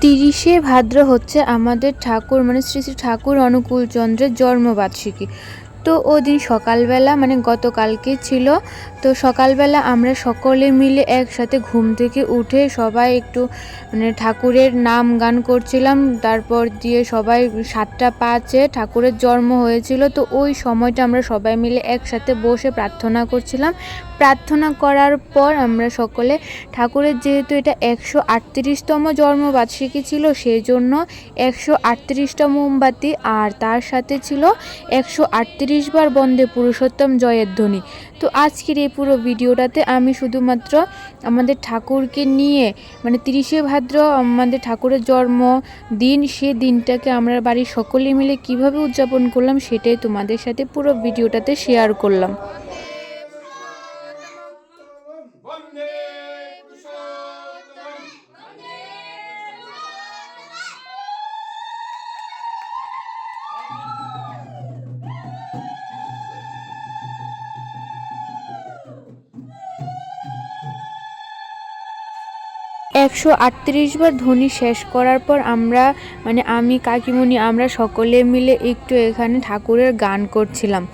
30শে ভাদ্র হচ্ছে আমাদের ঠাকুর মানে শ্রী শ্রী ঠাকুর অনুকূলচন্দ্রের জন্মবার্ষিকী। তো ওদিন সকালবেলা মানে গতকালকে ছিল, তো সকালবেলা আমরা সকলে মিলে একসাথে ঘুম থেকে উঠে সবাই একটু মানে ঠাকুরের নাম গান করছিলাম। তারপর দিয়ে সবাই 7টা 5-এ ঠাকুরের জন্ম হয়েছিল, তো ওই সময়টা আমরা সবাই মিলে একসাথে বসে প্রার্থনা করছিলাম। প্রার্থনা করার পর আমরা সকলে ঠাকুরের যেহেতু এটা 138তম জন্মবার্ষিকী ছিল, সেই জন্য 138টা মোমবাতি আর তার সাথে ছিল 138 বার বন্দে পুরুষোত্তম জয়ের ধ্বনি। তো আজকের এই পুরো ভিডিওটাতে আমি শুধুমাত্র আমাদের ঠাকুরকে নিয়ে মানে 30শে ভাদ্র আমাদের ঠাকুরের জন্মদিন, সে দিনটাকে আমরা বাড়ির সকলে মিলে কিভাবে উদযাপন করলাম সেটাই তোমাদের সাথে পুরো ভিডিওটাতে শেয়ার করলাম। 138 বার ধ্বনি শেষ করার পর আমরা মানে আমি কাকিমণি আমরা সকলে মিলে একটু এখানে ঠাকুরের গান করছিলাম।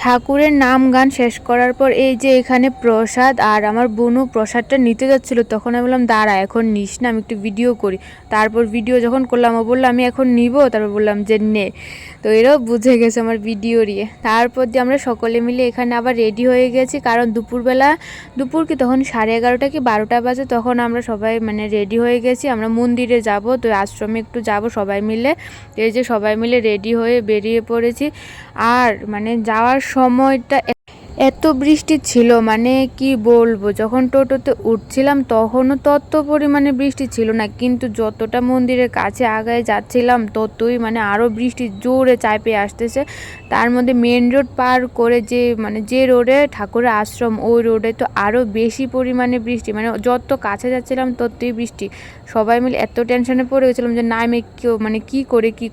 ঠাকুরের নাম গান শেষ করার পর এই যে এখানে প্রসাদ, আর আমার বোনও প্রসাদটা নিতে যাচ্ছিল, তখন আমি বললাম দাঁড়া এখন নিস না, আমি একটু ভিডিও করি। তারপর ভিডিও যখন করলাম ও বললো আমি এখন নিব, তারপর বললাম যে নে। তো এরাও বুঝে গেছে আমার ভিডিও নিয়ে। তারপর দিয়ে আমরা সকলে মিলে এখানে আবার রেডি হয়ে গেছি, কারণ দুপুর কি তখন 11:30 কি 12টা বাজে, তখন আমরা সবাই মানে রেডি হয়ে গেছি, আমরা মন্দিরে যাব, তো আশ্রমে একটু যাব সবাই মিলে। এই যে সবাই মিলে রেডি হয়ে বেরিয়ে পড়েছি। আর মানে যাওয়ার সময়টা এত বৃষ্টি ছিল মানে কি বলবো, যখন টোটোতে উঠছিলাম তখনও তত পরিমাণে বৃষ্টি ছিল না, কিন্তু যতটা মন্দিরের কাছে আগায় যাচ্ছিলাম ততই মানে আরও বৃষ্টি জোরে চাপে আসতেছে। তার মধ্যে মেন রোড পার করে যে রোডে ঠাকুরের আশ্রম, ওই রোডে তো আরও বেশি পরিমাণে বৃষ্টি, মানে যত কাছে যাচ্ছিলাম ততই বৃষ্টি। সবাই মিলে এত টেনশনে পড়ে গেছিলাম যে নামে কেউ মানে কি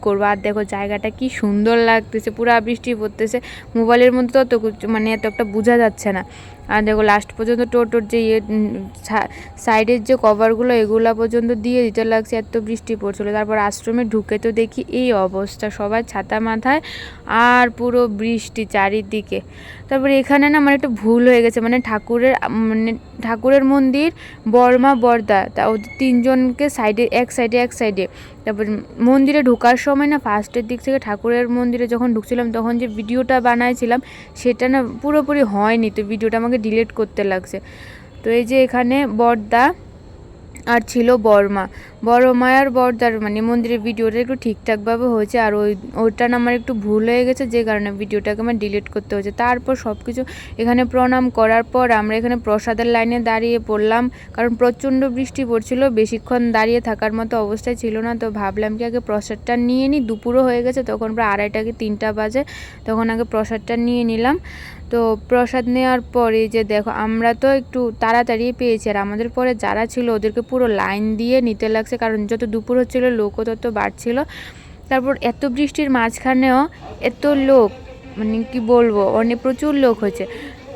করবো। আর দেখো জায়গাটা কি সুন্দর লাগতেছে, পুরা বৃষ্টি পড়তেছে, মোবাইলের মধ্যে তত মানে এত একটা বোঝা যাচ্ছে না। আর দেখো লাস্ট পর্যন্ত টোটোর যে সাইডের যে কভারগুলো এগুলো পর্যন্ত দিয়ে দিতে লাগছে, এত বৃষ্টি পড়ছিল। তারপর আশ্রমে ঢুকে তো দেখি এই অবস্থা, সবাই ছাতা মাথায় আর পুরো বৃষ্টি চারিদিকে। তারপরে এখানে না আমার একটা ভুল হয়ে গেছে, মানে ঠাকুরের মন্দির বর্মা বর্দা, তা ওদের 3জনকে এক সাইডে। তারপর মন্দিরে ঢোকার সময় না ফার্স্টের দিক থেকে ঠাকুরের মন্দিরে যখন ঢুকছিলাম তখন যে ভিডিওটা বানাইছিলাম সেটা না পুরোপুরি হয়নি, তো ভিডিওটা আমাকে ডিলিট করতে লাগছে। তো এই যে এখানে বর্দা আর ছিল বড়মা আর বর্দার মানে মন্দিরের ভিডিওটা একটু ঠিকঠাকভাবে হয়েছে, আর ওইটা না আমার একটু ভুল হয়ে গেছে, যে কারণে ভিডিওটাকে আমার ডিলিট করতে হয়েছে। তারপর সব কিছু এখানে প্রণাম করার পর আমরা এখানে প্রসাদের লাইনে দাঁড়িয়ে পড়লাম, কারণ প্রচণ্ড বৃষ্টি পড়ছিল, বেশিক্ষণ দাঁড়িয়ে থাকার মতো অবস্থায় ছিল না। তো ভাবলাম কি আগে প্রসাদটা নিয়ে নিই, দুপুরও হয়ে গেছে, তখন প্রায় 2:30 কি 3টা বাজে, তখন আগে প্রসাদটা নিয়ে নিলাম। তো প্রসাদ নেওয়ার পরে যে দেখো আমরা তো একটু তাড়াতাড়ি পেয়েছি, আর আমাদের পরে যারা ছিল ওদেরকে পুরো লাইন দিয়ে নিতে লাগছে, কারণ যত দুপুর হচ্ছিল লোকও তত বাড়ছিল। তারপর এত বৃষ্টির মাঝখানেও এত লোক মানে কি বলবো, অনেক প্রচুর লোক হয়েছে।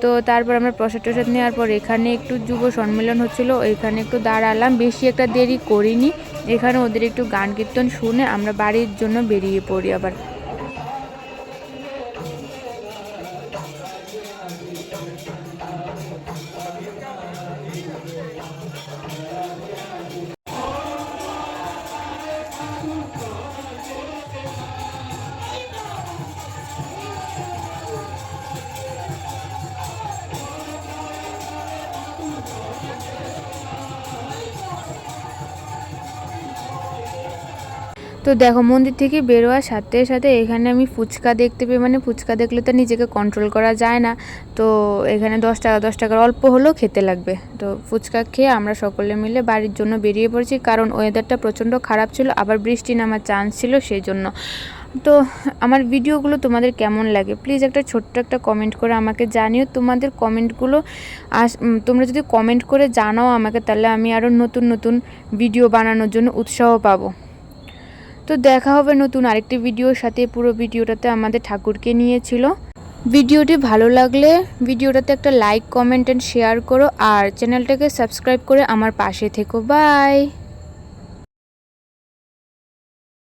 তো তারপর আমরা প্রসাদ নেওয়ার পর এখানে একটু যুব সম্মেলন হচ্ছিলো, এখানে একটু দাঁড়ালাম, বেশি একটা দেরি করিনি। এখানে ওদের একটু গান কীর্তন শুনে আমরা বাড়ির জন্য বেরিয়ে পড়ি আবার। তো দেখো মন্দির থেকে বেরোয়ার সাথে সাথে এখানে আমি ফুচকা দেখতে পেয়ে, মানে ফুচকা দেখলে তো নিজেকে কন্ট্রোল করা যায় না। তো এখানে 10 টাকার অল্প হলেও খেতে লাগবে। তো ফুচকা খেয়ে আমরা সকলে মিলে বাড়ির জন্য বেরিয়ে পড়েছি, কারণ ওয়েদারটা প্রচণ্ড খারাপ ছিল, আবার বৃষ্টি নামার চান্স ছিল সেই জন্য। তো আমার ভিডিওগুলো তোমাদের কেমন লাগে প্লিজ একটা ছোট্ট একটা কমেন্ট করে আমাকে জানিও। তোমাদের কমেন্টগুলো তোমরা যদি কমেন্ট করে জানাও আমাকে, তাহলে আমি আরও নতুন নতুন ভিডিও বানানোর জন্য উৎসাহ পাবো। তো দেখা হবে নতুন আরেকটি ভিডিওর সাথে। পুরো ভিডিওটাতে আমাদের ঠাকুরকে নিয়েছিল। ভিডিওটি ভালো লাগলে ভিডিওটাতে একটা লাইক, কমেন্ট অ্যান্ড শেয়ার করো, আর চ্যানেলটাকে সাবস্ক্রাইব করে আমার পাশে থেকো। বাই।